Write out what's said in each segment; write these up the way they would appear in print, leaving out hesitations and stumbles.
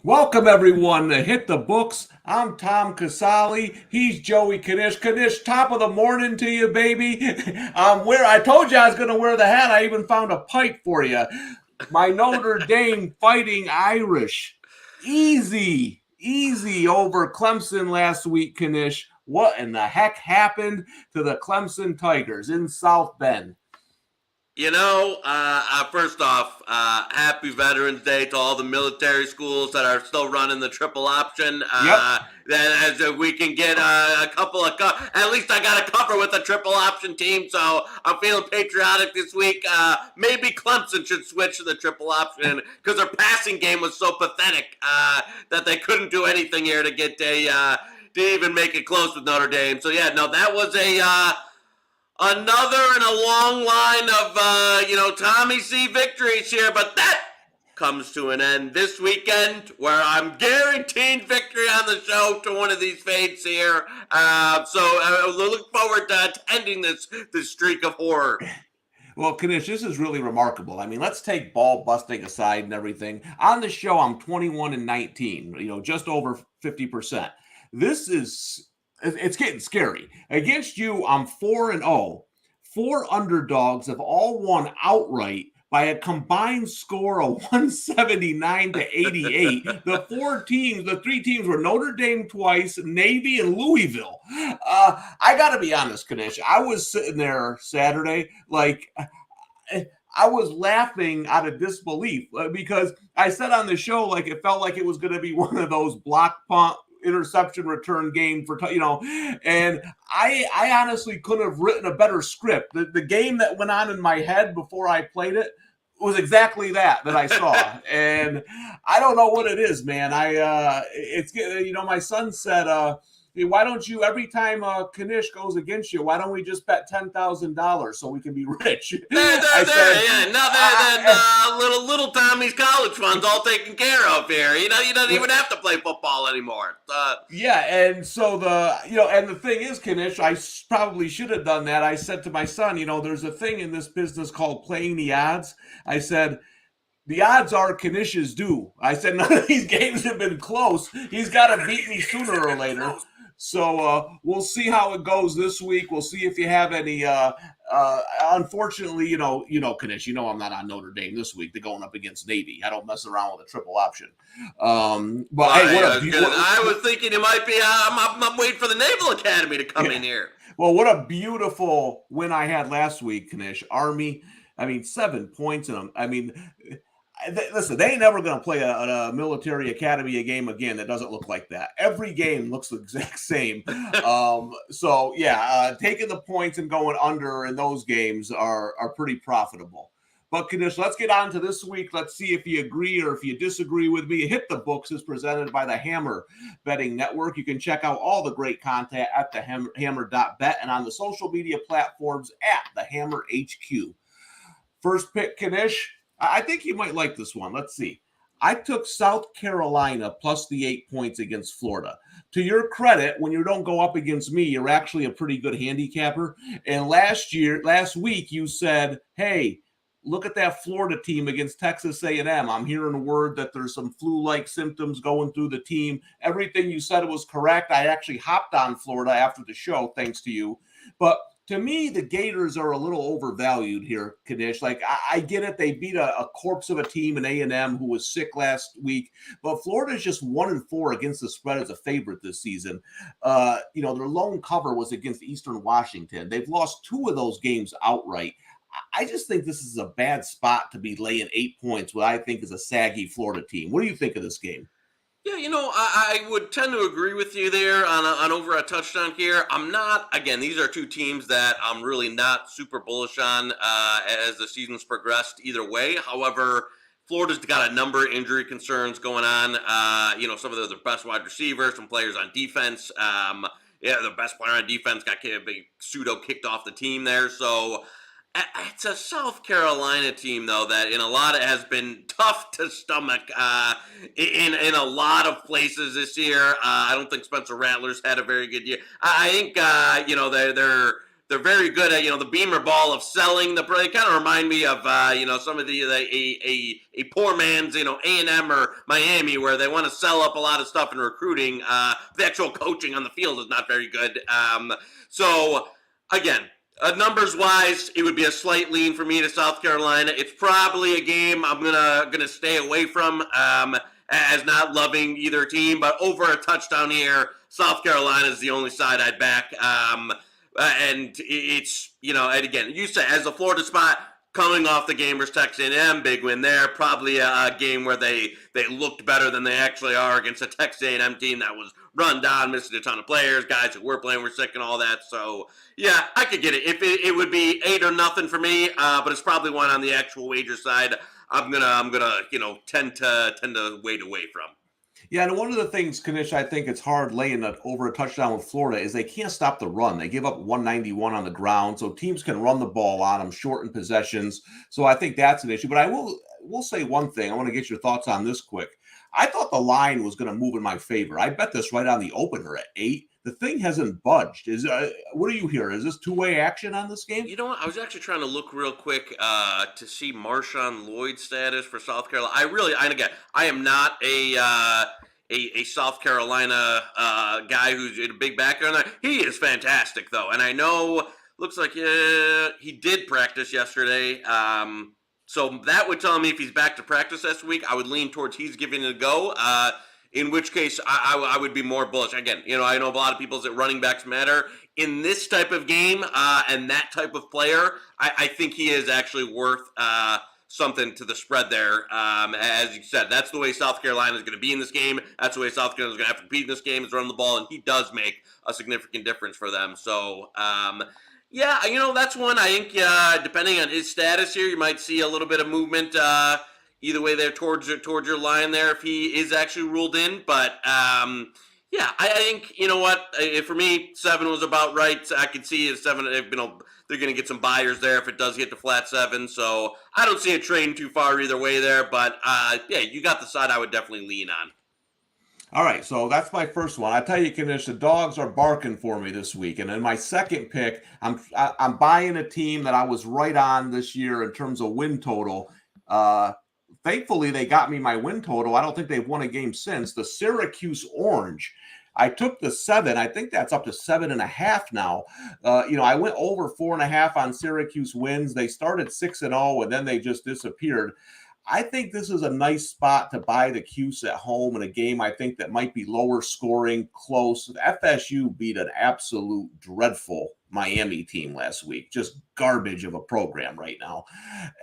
Welcome, everyone, to Hit the Books. I'm Tom Casale. He's Joey Knish. Knish, top of the morning to you, baby. I told you I was going to wear the hat. I even found a pipe for you. My Notre Dame Fighting Irish. Easy over Clemson last week, Knish. What in the heck happened to the Clemson Tigers in South Bend? First off, happy Veterans Day to all the military schools that are still running the triple option. That as we can get a couple of, at least I got a cover with a triple option team, so I'm feeling patriotic this week. Maybe Clemson should switch to the triple option because their passing game was so pathetic that they couldn't do anything here to get to even make it close with Notre Dame. So that was another in a long line of, Tommy C victories here, but that comes to an end this weekend where I'm guaranteeing victory on the show to one of these fades here. So I look forward to ending this streak of horror. Well, Knish, this is really remarkable. I mean, let's take ball busting aside and everything. On the show, I'm 21-19, just over 50%. It's getting scary. Against you, I'm 4-0. 4 underdogs have all won outright by a combined score of 179-88. The 3 teams were Notre Dame twice, Navy, and Louisville. I got to be honest, Knish. I was sitting there Saturday, I was laughing out of disbelief because I said on the show, it felt like it was going to be one of those block punt interception return game and I honestly couldn't have written a better script. The game that went on in my head before I played it was exactly that I saw. And I don't know what it is, man. My son said, why don't you, every time Knish goes against you, why don't we just bet $10,000 so we can be rich? Little Tommy's college fund's all taken care of here. You don't even have to play football anymore. And so and the thing is, Knish, I probably should have done that. I said to my son, there's a thing in this business called playing the odds. I said, the odds are Knish is due. I said, none of these games have been close. He's got to beat me sooner or later. So we'll see how it goes this week. We'll see if you have any. Unfortunately, Knish, I'm not on Notre Dame this week. They're going up against Navy. I don't mess around with a triple option. I was thinking it might be. I'm waiting for the Naval Academy to come in here. Well, what a beautiful win I had last week, Knish. Army. 7 points in them. Listen, they ain't never going to play a military academy game again that doesn't look like that. Every game looks the exact same. Taking the points and going under in those games are pretty profitable. But, Knish, let's get on to this week. Let's see if you agree or if you disagree with me. Hit the Books is presented by the Hammer Betting Network. You can check out all the great content at the hammer.bet and on the social media platforms at the Hammer HQ. First pick, Knish. I think you might like this one. Let's see. I took South Carolina plus the 8 points against Florida. To your credit, when you don't go up against me, you're actually a pretty good handicapper. And last week, you said, hey, look at that Florida team against Texas A&M. I'm hearing word that there's some flu-like symptoms going through the team. Everything you said was correct. I actually hopped on Florida after the show, thanks to you. But To me, the Gators are a little overvalued here, Knish. Like, I get it. They beat a corpse of a team in A&M who was sick last week, but Florida's just 1-4 against the spread as a favorite this season. Their lone cover was against Eastern Washington. They've lost 2 of those games outright. I just think this is a bad spot to be laying 8 points, what I think is a saggy Florida team. What do you think of this game? Yeah, I would tend to agree with you there on over a touchdown here. I'm not, again, these are 2 teams that I'm really not super bullish on as the season's progressed either way. However, Florida's got a number of injury concerns going on. Some of their best wide receivers, some players on defense. The best player on defense got pseudo kicked off the team there. So it's a South Carolina team, though, that in a lot of has been tough to stomach in a lot of places this year. I don't think Spencer Rattler's had a very good year. I think they're very good at the Beamer ball of selling the. They kind of remind me of some of a poor man's A&M or Miami, where they want to sell up a lot of stuff in recruiting. The actual coaching on the field is not very good. So again. Numbers-wise, it would be a slight lean for me to South Carolina. It's probably a game I'm gonna stay away from, as not loving either team. But over a touchdown here, South Carolina is the only side I'd back. And it's and again, you said as a Florida spot coming off the game versus Texas A&M, big win there. Probably a game where they looked better than they actually are against a Texas A&M team that was run down, missing a ton of players, guys who were playing were sick and all that. So yeah, I could get it. If it would be 8-0 for me, but it's probably one on the actual wager side. I'm gonna tend to wait away from. Yeah, and one of the things, Knish, I think it's hard laying over a touchdown with Florida is they can't stop the run. They give up 191 on the ground, so teams can run the ball on them, shorten possessions. So I think that's an issue. But I will say one thing. I want to get your thoughts on this quick. I thought the line was going to move in my favor. I bet this right on the opener at 8. The thing hasn't budged. What do you hear? Is this two-way action on this game? You know what? I was actually trying to look real quick to see Marshawn Lloyd's status for South Carolina. I am not a South Carolina guy who's in a big background. He is fantastic, though. And I know, looks like he did practice yesterday. So that would tell me if he's back to practice this week, I would lean towards he's giving it a go. In which case, I would be more bullish. Again, I know a lot of people say running backs matter. In this type of game and that type of player, I think he is actually worth something to the spread there. As you said, that's the way South Carolina is going to be in this game. That's the way South Carolina is going to have to compete in this game, is run the ball, and he does make a significant difference for them. So, yeah, that's one. I think depending on his status here, you might see a little bit of movement either way there towards your line there if he is actually ruled in. But yeah, I think for me 7 was about right. I could see a 7. They're going to get some buyers there if it does get to flat 7. So I don't see it trading too far either way there. But yeah, you got the side I would definitely lean on. All right, so that's my first one. I tell you, Knish, the dogs are barking for me this week. And in my second pick, I'm buying a team that I was right on this year in terms of win total. Thankfully, they got me my win total. I don't think they've won a game since. The Syracuse Orange. I took the 7. I think that's up to 7.5 now. I went over 4.5 on Syracuse wins. They started 6-0, and then they just disappeared. I think this is a nice spot to buy the Cuse at home in a game I think that might be lower scoring, close. FSU beat an absolute dreadful Miami team last week. Just garbage of a program right now.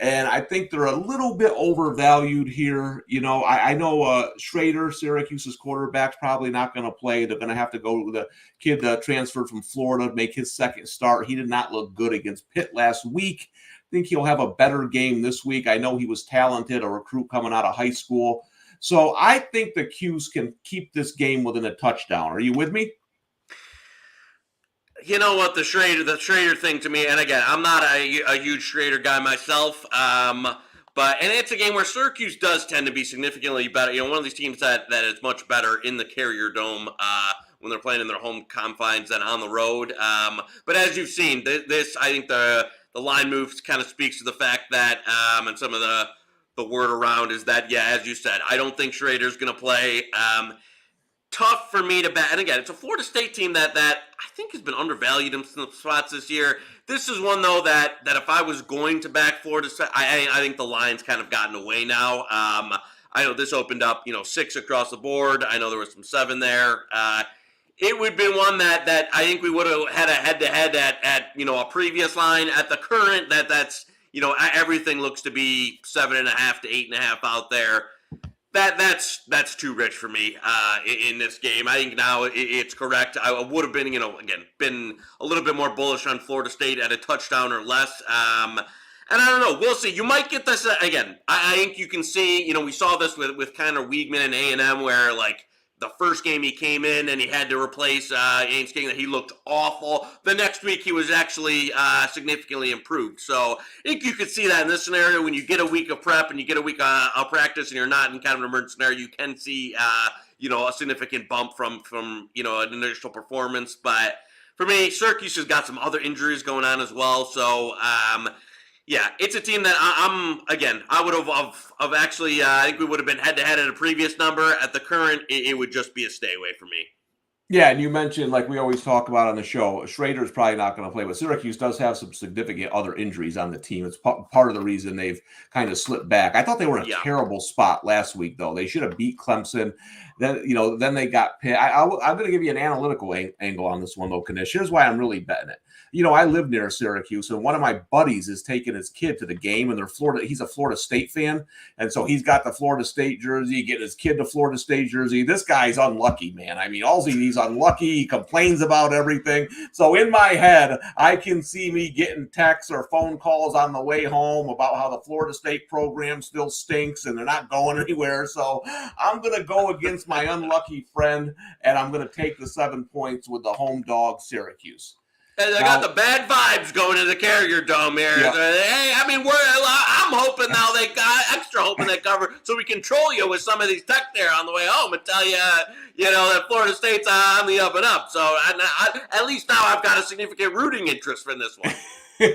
And I think they're a little bit overvalued here. I know Schrader, Syracuse's quarterback's probably not going to play. They're going to have to go with the kid that transferred from Florida to make his second start. He did not look good against Pitt last week. I think he'll have a better game this week. I know he was talented, a recruit coming out of high school. So I think the Cuse can keep this game within a touchdown. Are you with me? You know what, the Schrader thing to me, and again, I'm not a huge Schrader guy myself, but it's a game where Syracuse does tend to be significantly better. One of these teams that is much better in the Carrier Dome when they're playing in their home confines than on the road. But as you've seen, this I think the line moves kind of speaks to the fact that, and some of the word around is that, yeah, as you said, I don't think Schrader's going to play. tough for me to bet. And again, it's a Florida State team that I think has been undervalued in some spots this year. This is one, though, that if I was going to back Florida State, I think the line's kind of gotten away now. I know this opened up, 6 across the board. I know there was some 7 there. It would have been one that I think we would have had a head-to-head at a previous line. At the current, that's everything looks to be 7.5 to 8.5 out there. That's too rich for me in this game. I think now it's correct. I would have been, been a little bit more bullish on Florida State at a touchdown or less. And I don't know. We'll see. You might get this again. I think you can see. We saw this with Connor Weigman and A&M, where the first game he came in and he had to replace Ames King, that he looked awful. The next week he was actually significantly improved. So I think you could see that in this scenario. When you get a week of prep and you get a week of practice and you're not in kind of an emergency scenario, you can see a significant bump from an initial performance. But for me, Syracuse has got some other injuries going on as well. So yeah, it's a team that I would have actually, I think we would have been head-to-head at a previous number. At the current, it would just be a stay away for me. Yeah, and you mentioned, like we always talk about on the show, Schrader's probably not going to play, but Syracuse does have some significant other injuries on the team. It's part of the reason they've kind of slipped back. I thought they were in a terrible spot last week, though. They should have beat Clemson. Then they got pinned. I'm going to give you an analytical angle on this one, though, Knish. Here's why I'm really betting it. I live near Syracuse, and one of my buddies is taking his kid to the game, and he's a Florida State fan, and so he's got the Florida State jersey, getting his kid the Florida State jersey. This guy's unlucky, man. I mean, he's unlucky. He complains about everything. So in my head, I can see me getting texts or phone calls on the way home about how the Florida State program still stinks and they're not going anywhere. So I'm going to go against my unlucky friend, and I'm going to take the 7 points with the home dog, Syracuse. And I got the bad vibes going to the Carrier Dome here. Yeah. Hey, I mean, I'm hoping now they got extra hoping they cover so we can troll you with some of these texts there on the way home and tell you, that Florida State's on the up and up. So at least now I've got a significant rooting interest in this one.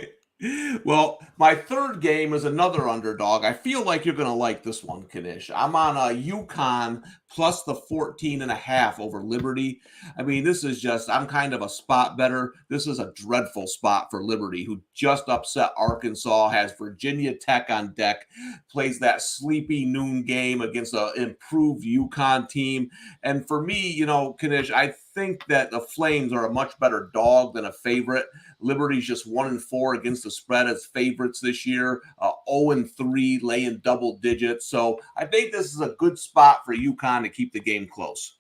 Well, my third game is another underdog. I feel like you're going to like this one, Knish. I'm on UConn plus the 14.5 over Liberty. I mean, this is I'm kind of a spot better. This is a dreadful spot for Liberty, who just upset Arkansas, has Virginia Tech on deck, plays that sleepy noon game against an improved UConn team. And for me, Knish, I think that the Flames are a much better dog than a favorite. Liberty's just 1-4 against the spread as favorites this year, 0-3 laying double digits. So I think this is a good spot for UConn to keep the game close.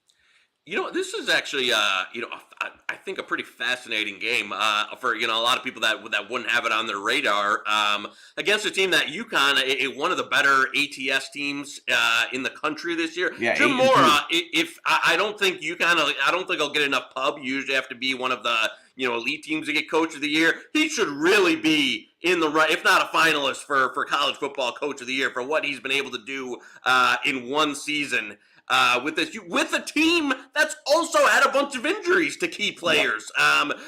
This is actually, I think a pretty fascinating game for, a lot of people that wouldn't have it on their radar against a team that UConn, one of the better ATS teams in the country this year. Yeah, Jim Mora, I don't think UConn, I don't think he'll get enough pub. You usually have to be one of the, elite teams to get coach of the year. He should really be in the right, if not a finalist for college football coach of the year for what he's been able to do in one season. With a team that's also had a bunch of injuries to key players,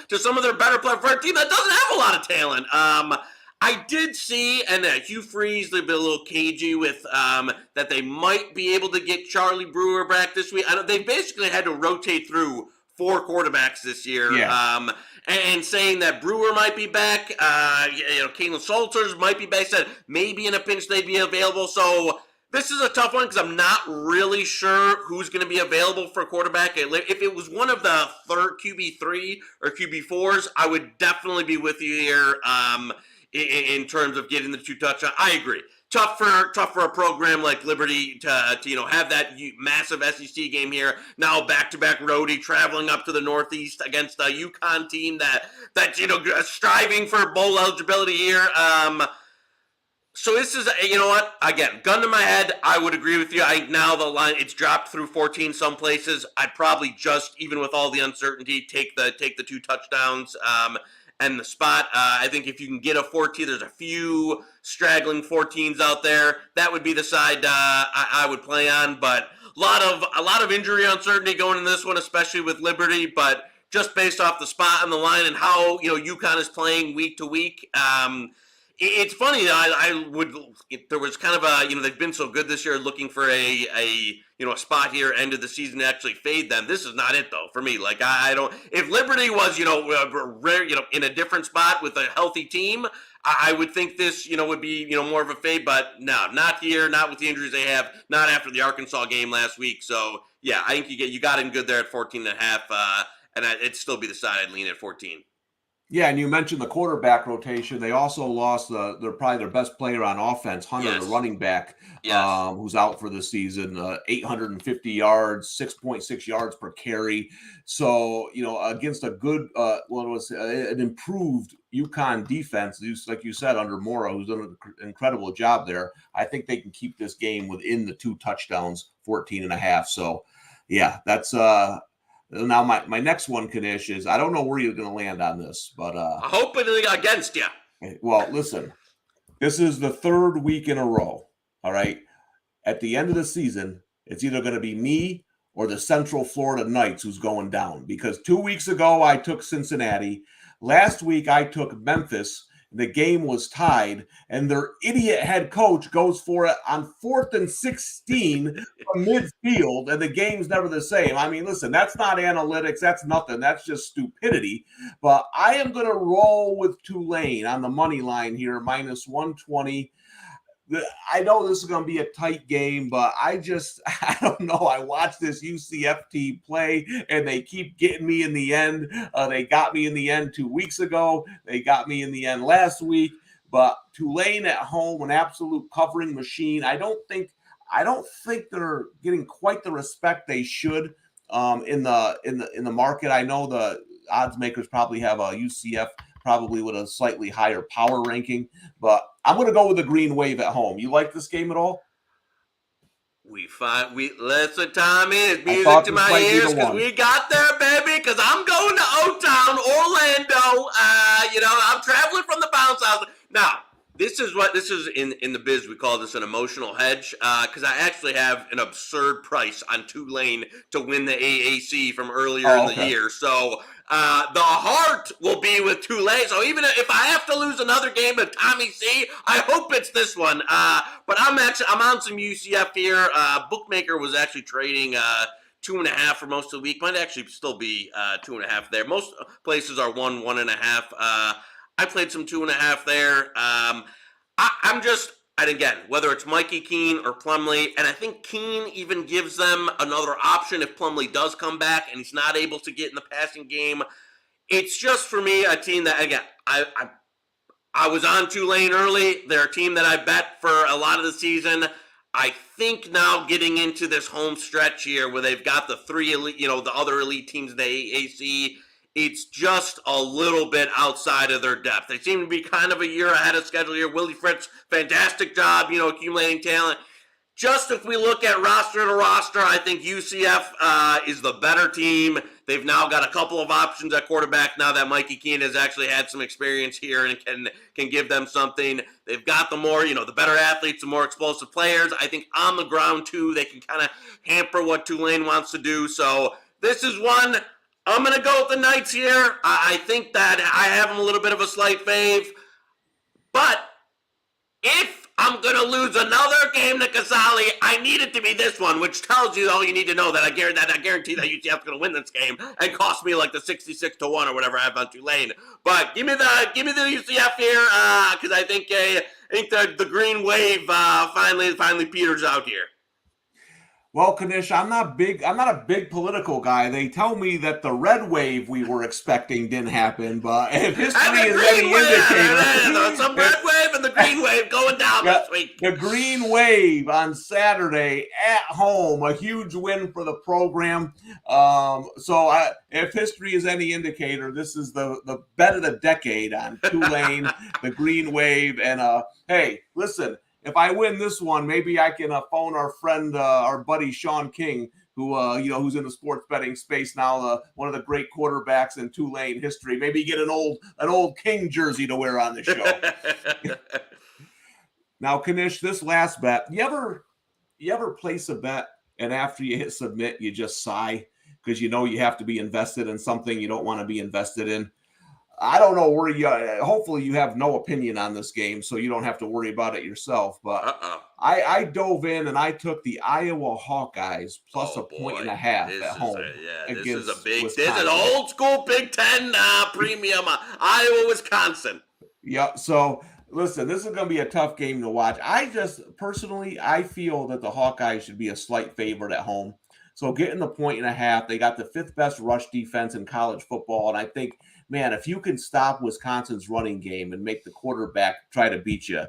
to some of their better players, for a team that doesn't have a lot of talent. I did see, and Hugh Freeze, they've been a little cagey with that they might be able to get Charlie Brewer back this week. They basically had to rotate through 4 quarterbacks this year. Yeah. And saying that Brewer might be back, Caitlin Salters might be back, said maybe in a pinch they'd be available. So this is a tough one because I'm not really sure who's going to be available for quarterback. If it was one of the third QB3 or QB4s, I would definitely be with you here in terms of getting the 2 touchdowns. I agree. Tough for a program like Liberty to have that massive SEC game here. Now back-to-back roadie traveling up to the Northeast against a UConn team that's striving for bowl eligibility here. So this is, again, gun to my head, I would agree with you. I think now the line, it's dropped through 14 some places. I'd probably just, even with all the uncertainty, take the 2 touchdowns and the spot. I think if you can get a 14, there's a few straggling 14s out there. That would be the side I would play on. But a lot of injury uncertainty going in this one, especially with Liberty. But just based off the spot and the line and how UConn is playing week to week, It's funny. There was kind of they've been so good this year, looking for a spot here, end of the season to actually fade them. This is not it though for me. Like I don't. If Liberty was rare, in a different spot with a healthy team, I would think this would be more of a fade. But no, not here. Not with the injuries they have. Not after the Arkansas game last week. So yeah, I think you got in good there at 14.5, and it'd still be the side I'd lean at 14. Yeah, and you mentioned the quarterback rotation. They also lost probably their best player on offense, Hunter, Yes. the running back, Yes. who's out for the season. 850 yards, 6.6 yards per carry. So against a good, an improved UConn defense, like you said, under Mora, who's done an incredible job there. I think they can keep this game within the 2 touchdowns, 14.5. So, yeah, that's. Now, my next one, Knish, is I don't know where you're going to land on this, but I hope it's against you. Well, listen, this is the 3rd week in a row. All right. At the end of the season, it's either going to be me or the Central Florida Knights who's going down, because 2 weeks ago I took Cincinnati. Last week I took Memphis. The game was tied, and their idiot head coach goes for it on 4th and 16 from midfield, and the game's never the same. I mean, listen, that's not analytics. That's nothing. That's just stupidity. But I am going to roll with Tulane on the money line here, minus 120. I know this is going to be a tight game, but I don't know. I watched this UCF team play, and they keep getting me in the end. They got me in the end 2 weeks ago. They got me in the end last week. But Tulane at home, an absolute covering machine. I don't think they're getting quite the respect they should in the market. I know the odds makers probably have a UCF probably with a slightly higher power ranking, but I'm going to go with the Green Wave at home. You like this game at all? Listen, Tommy, it's music to my ears because we got there, baby. Because I'm going to O-Town, Orlando. I'm traveling from the bounce house. Now, this is in the biz. We call this an emotional hedge because I actually have an absurd price on Tulane to win the AAC from earlier in the year. So the heart will be with Tulane. So even if I have to lose another game to Tommy C, I hope it's this one. But I'm on some UCF here. Bookmaker was actually trading 2.5 for most of the week. Might actually still be 2.5 there. Most places are 1.5. I played some 2.5 there. And again, whether it's Mikey Keene or Plumlee, and I think Keene even gives them another option if Plumlee does come back and he's not able to get in the passing game. It's just, for me, a team that, again, I was on Tulane early. They're a team that I bet for a lot of the season. I think now getting into this home stretch here where they've got the 3 elite, the other elite teams in the AAC, it's just a little bit outside of their depth. They seem to be kind of a year ahead of schedule here. Willie Fritz, fantastic job, accumulating talent. Just if we look at roster to roster, I think UCF is the better team. They've now got a couple of options at quarterback now that Mikey Keene has actually had some experience here and can give them something. They've got the better athletes, the more explosive players. I think on the ground, too, they can kind of hamper what Tulane wants to do. So this is one. I'm going to go with the Knights here. I think that I have them a little bit of a slight fave. But if I'm going to lose another game to Casale, I need it to be this one, which tells you all you need to know, that I guarantee that UCF is going to win this game and cost me like the 66-1 or whatever I have on Tulane. But give me the UCF here because I think the Green Wave finally peters out here. Well, Knish, I'm not a big political guy. They tell me that the red wave we were expecting didn't happen, but if history is any indicator, some red wave and the green wave going down this week. The Green Wave on Saturday at home, a huge win for the program. If history is any indicator, this is the bet of the decade on Tulane, the Green Wave, and hey, listen. If I win this one, maybe I can phone our friend, our buddy Sean King, who who's in the sports betting space now, one of the great quarterbacks in Tulane history. Maybe get an old King jersey to wear on the show. Now, Knish, this last bet, you ever place a bet and after you hit submit, you just sigh because you have to be invested in something you don't want to be invested in? I don't know where you. Hopefully, you have no opinion on this game, so you don't have to worry about it yourself. But I dove in and I took the Iowa Hawkeyes plus a point and a half at home. This is a big. Wisconsin. This is an old school Big Ten premium. Iowa, Wisconsin. Yeah. So listen, this is going to be a tough game to watch. I feel that the Hawkeyes should be a slight favorite at home. So getting the point and a half, they got the 5th best rush defense in college football. And I think, man, if you can stop Wisconsin's running game and make the quarterback try to beat you,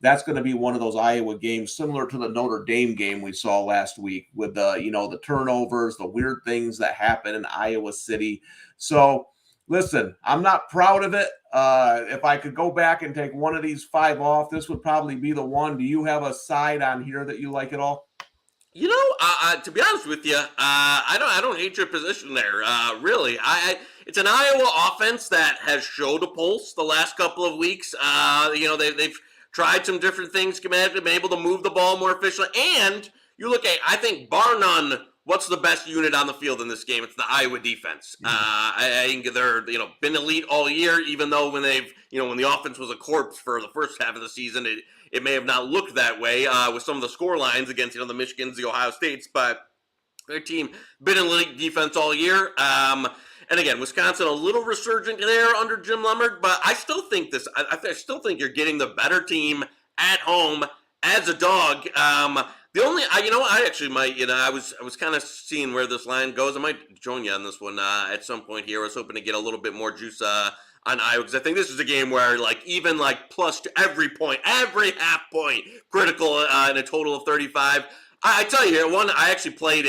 that's going to be one of those Iowa games similar to the Notre Dame game we saw last week with the turnovers, the weird things that happen in Iowa City. So listen, I'm not proud of it. If I could go back and take one of these 5 off, this would probably be the one. Do you have a side on here that you like at all? To be honest with you, I don't hate your position there. Really, it's an Iowa offense that has showed a pulse the last couple of weeks. They've tried some different things, been able to move the ball more efficiently. And you look at, I think, bar none, what's the best unit on the field in this game? It's the Iowa defense. I think they're been elite all year, even though when the offense was a corpse for the first half of the season, it may have not looked that way with some of the score lines against the Michigans, the Ohio States, but their team been in elite defense all year. And again, Wisconsin a little resurgent there under Jim Leonhard, but I still think I still think you're getting the better team at home as a dog. The only, I actually might, I was kind of seeing where this line goes. I might join you on this one at some point here. I was hoping to get a little bit more juice on Iowa, because I think this is a game where even plus to every point, every half point critical in a total of 35. I tell you here, I actually played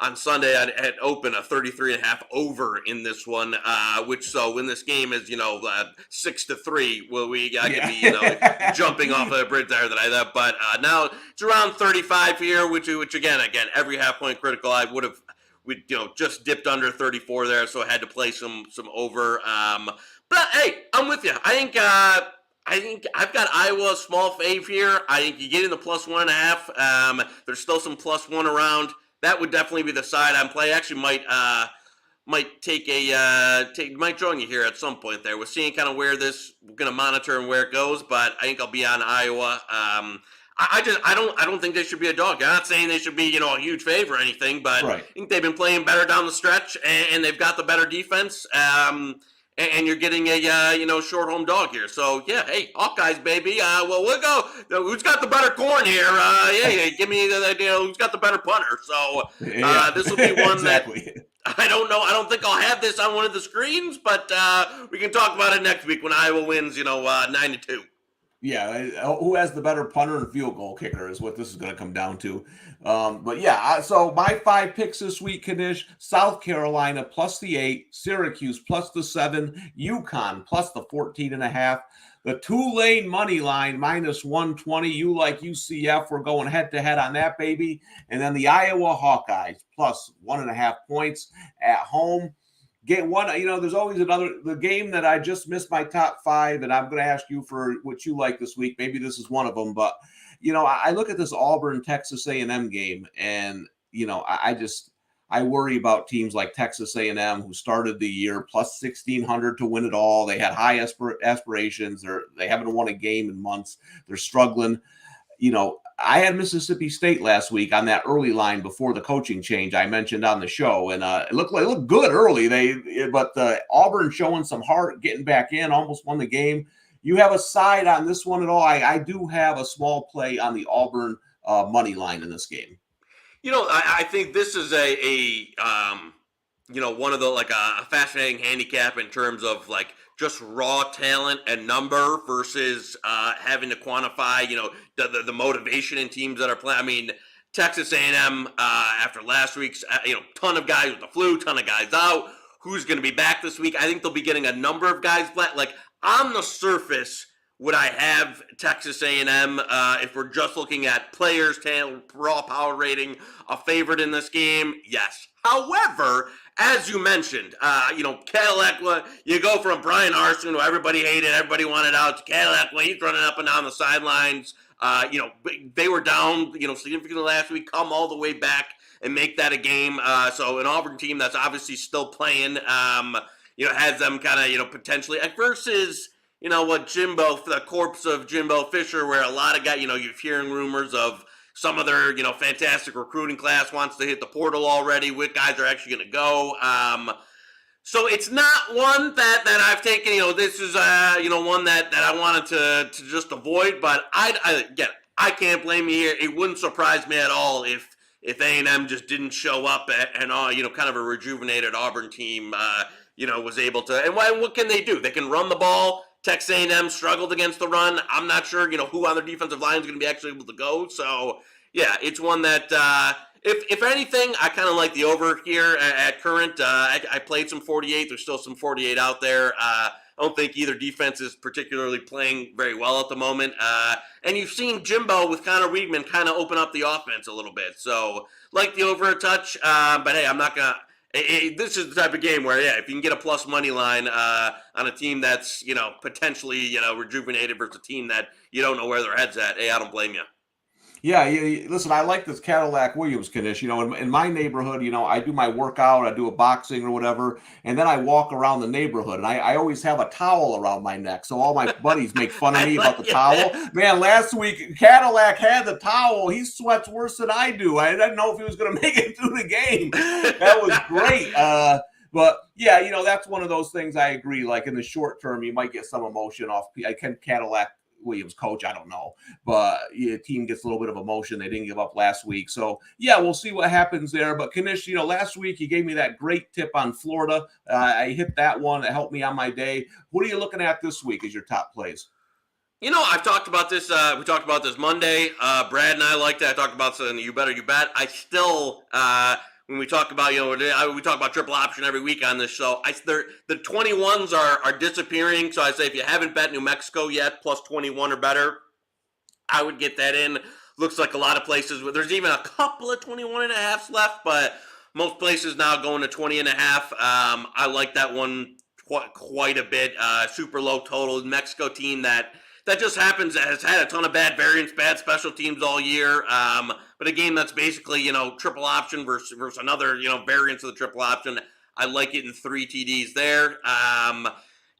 on Sunday at Open a 33.5 over in this one, so when this game is 6-3, I could be jumping off of the bridge there but now it's around 35 here, which again every half point critical. We just dipped under 34 there, so I had to play some over. But hey, I'm with you. I think I've got Iowa small fave here. I think you get in the plus 1.5. There's still some plus 1 around. That would definitely be the side I'm playing. Actually, might might join you here at some point there. We're seeing kind of where we're going to monitor and where it goes, but I think I'll be on Iowa. I don't think they should be a dog. I'm not saying they should be a huge favorite or anything, but right. I think they've been playing better down the stretch, and they've got the better defense. And you're getting a short home dog here. So yeah, hey, Hawkeyes, baby. We'll go. Who's got the better corn here? Give me who's got the better punter. So this will be one exactly. That I don't know. I don't think I'll have this on one of the screens, but we can talk about it next week when Iowa wins. 9-2. Yeah, who has the better punter and field goal kicker is what this is going to come down to. But yeah, so my 5 picks this week, Knish: South Carolina plus the 8, Syracuse plus the 7, UConn plus the 14.5, the Tulane money line minus 120. You like UCF? We're going head to head on that, baby. And then the Iowa Hawkeyes plus 1.5 points at home. Game one, there's always the game that I just missed my top 5, and I'm going to ask you for what you like this week. Maybe this is one of them, but I look at this Auburn Texas A&M game, and I worry about teams like Texas A&M, who started the year plus 1,600 to win it all. They had high aspirations. They haven't won a game in months. They're struggling. I had Mississippi State last week on that early line before the coaching change I mentioned on the show, and it looked good early. But Auburn showing some heart, getting back in, almost won the game. You have a side on this one at all? I do have a small play on the Auburn money line in this game. I think this is one of the a fascinating handicap in terms of just raw talent and number versus having to quantify, the motivation in teams that are playing. I mean, Texas A&M after last week's, ton of guys with the flu, ton of guys out. Who's going to be back this week? I think they'll be getting a number of guys back. On the surface, would I have Texas A&M if we're just looking at players, talent, raw power rating, a favorite in this game? Yes. However, as you mentioned, Casale, you go from Brian Harsin, who everybody hated, everybody wanted out, to Casale. He's running up and down the sidelines. They were down, significantly last week, come all the way back and make that a game. So an Auburn team that's obviously still playing. has them kind of, potentially versus, what Jimbo, the corpse of Jimbo Fisher, where a lot of guys, you're hearing rumors of some of their, fantastic recruiting class wants to hit the portal already. What guys are actually going to go? So it's not one that I've taken. This is one that I wanted to just avoid. But I can't blame you here. It wouldn't surprise me at all if A&M just didn't show up and kind of a rejuvenated Auburn team was able to. And what can they do? They can run the ball. Texas A&M struggled against the run. I'm not sure who on their defensive line is going to be actually able to go. So yeah, it's one that. If anything, I kind of like the over here at current. I played some 48. There's still some 48 out there. I don't think either defense is particularly playing very well at the moment. And you've seen Jimbo with Connor Weidman kind of open up the offense a little bit. So like the over a touch. But hey, I'm not going to. This is the type of game where, if you can get a plus money line on a team that's, potentially, rejuvenated versus a team that you don't know where their head's at, hey, I don't blame you. Yeah, listen, I like this Cadillac Williams, Knish. In my neighborhood, I do my workout, I do a boxing or whatever, and then I walk around the neighborhood, and I always have a towel around my neck, so all my buddies make fun of me about the towel. Man, last week, Cadillac had the towel. He sweats worse than I do. I didn't know if he was going to make it through the game. That was great. But, yeah, that's one of those things I agree. Like, in the short term, you might get some emotion off. I can Cadillac Williams coach, I don't know, but team gets a little bit of emotion. They didn't give up last week, so we'll see what happens there. But Knish, last week you gave me that great tip on Florida. I hit that one. It helped me on my day. What are you looking at this week as your top plays? I've talked about this. We talked about this Monday. Brad and I liked it. I talked about something you better you bet. I still when we talk about we talk about triple option every week on this show. The 21s are disappearing. So I say if you haven't bet New Mexico yet, plus 21 or better, I would get that in. Looks like a lot of places. There's even a couple of 21.5s left, but most places now going to 20.5. I like that one quite a bit. Super low total. Mexico team that just has had a ton of bad variance, bad special teams all year. But a game that's basically, triple option versus another, variance of the triple option. I like it in 3 TDs there.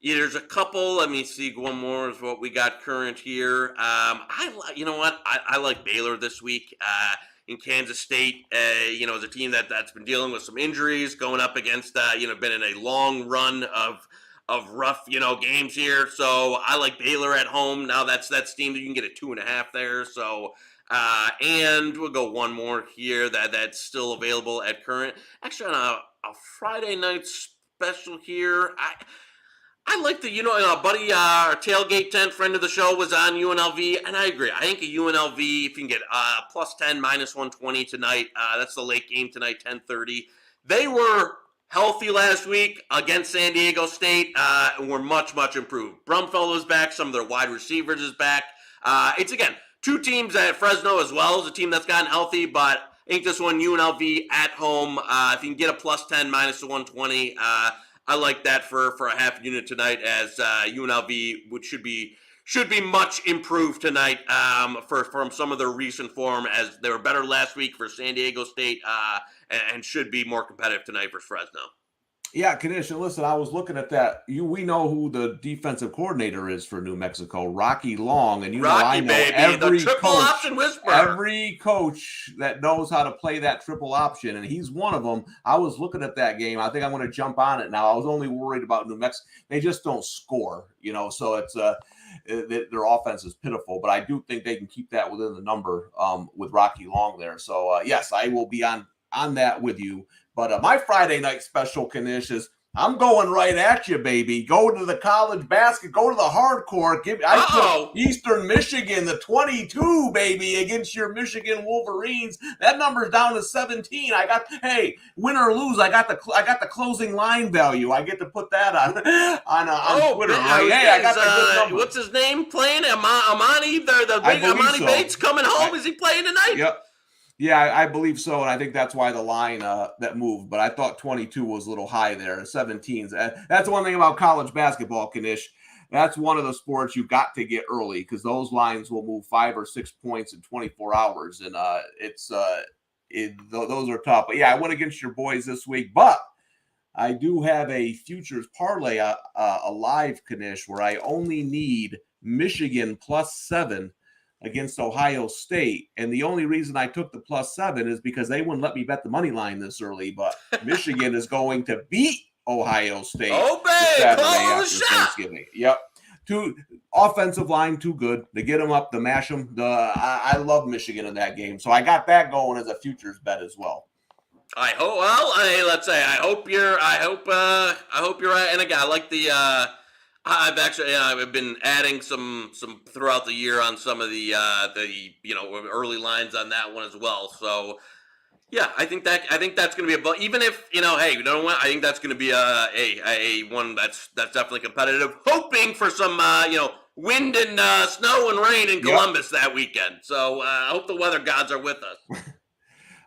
There's a couple. Let me see. One more is what we got current here. I like Baylor this week in Kansas State. As a team that's been dealing with some injuries, going up against, been in a long run of rough, games here. So I like Baylor at home. Now that's team that you can get a 2.5 there. So, and we'll go one more here that's still available at current. Actually, on a Friday night special here, I like the, buddy, our tailgate tent friend of the show was on UNLV, and I agree. I think a UNLV, if you can get plus 10, minus 120 tonight, that's the late game tonight, 10:30. They were healthy last week against San Diego State, and were much, much improved. Brumfellow is back. Some of their wide receivers is back. It's, again, 2 teams at Fresno as well as a team that's gotten healthy, but I think this one, UNLV at home, if you can get a plus 10, minus 120, I like that for a half unit tonight as UNLV should be much improved tonight from some of their recent form as they were better last week for San Diego State and should be more competitive tonight for Fresno. Yeah, Knish, and listen, I was looking at that. We know who the defensive coordinator is for New Mexico, Rocky Long, and I know baby, every the triple coach, option whisperer. Every coach that knows how to play that triple option, and he's one of them. I was looking at that game. I think I'm going to jump on it now. I was only worried about New Mexico. They just don't score, so it's their offense is pitiful, but I do think they can keep that within the number with Rocky Long there. So yes, I will be on that with you. But my Friday night special, Knish, is I'm going right at you, baby. Go to the college basket. Go to the hardcore. I put Eastern Michigan, the 22, baby, against your Michigan Wolverines. That number's down to 17. Win or lose, I got the closing line value. I get to put that on Twitter. Right? Hey, I got the good number. What's his name playing? Amani, the big Amani so. Bates coming home. Is he playing tonight? Yep. Yeah, I believe so, and I think that's why the line that moved. But I thought 22 was a little high there. 17s. That's one thing about college basketball, Knish. That's one of the sports you got to get early because those lines will move 5 or 6 points in 24 hours, and those are tough. But yeah, I went against your boys this week, but I do have a futures parlay alive, Knish, where I only need Michigan +7 against Ohio State. And the only reason I took the +7 is because they wouldn't let me bet the money line this early. But Michigan is going to beat Ohio State Saturday after Thanksgiving. Yep. Offensive line too good to get them up, to mash them. I love Michigan in that game, so I got that going as a futures bet as well. I hope. Well, let's say I hope you're right. And again, I like the. I've been adding some throughout the year on some of the early lines on that one as well. So yeah, I think that's going to be even if hey, you know what? I think that's going to be a one that's definitely competitive. Hoping for some wind and snow and rain in Columbus that weekend. So I hope the weather gods are with us.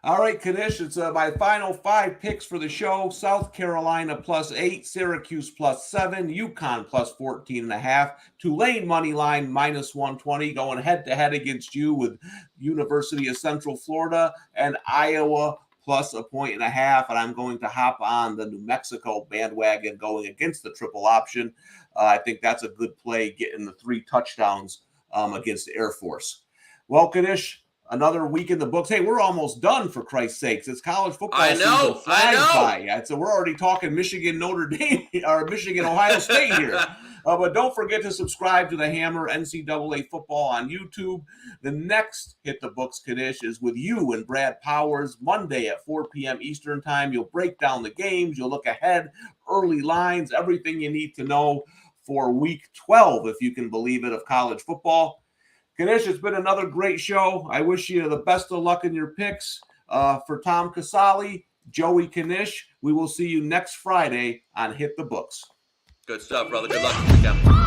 All right, Knish, it's my final 5 picks for the show. South Carolina +8, Syracuse +7, UConn +14.5, Tulane money line -120, going head-to-head against you with University of Central Florida, and Iowa +1.5. And I'm going to hop on the New Mexico bandwagon going against the triple option. I think that's a good play, getting the 3 touchdowns against Air Force. Well, Knish, another week in the books. Hey, we're almost done, for Christ's sakes. It's college football season flies by. So we're already talking Michigan, Notre Dame, or Michigan, Ohio State here. But don't forget to subscribe to the Hammer NCAA football on YouTube. The next Hit the Books, Knish, is with you and Brad Powers Monday at 4 p.m. Eastern Time. You'll break down the games. You'll look ahead, early lines, everything you need to know for week 12, if you can believe it, of college football. Knish, it's been another great show. I wish you the best of luck in your picks. For Tom Casale, Joey Knish, we will see you next Friday on Hit the Books. Good stuff, brother. Good luck this weekend.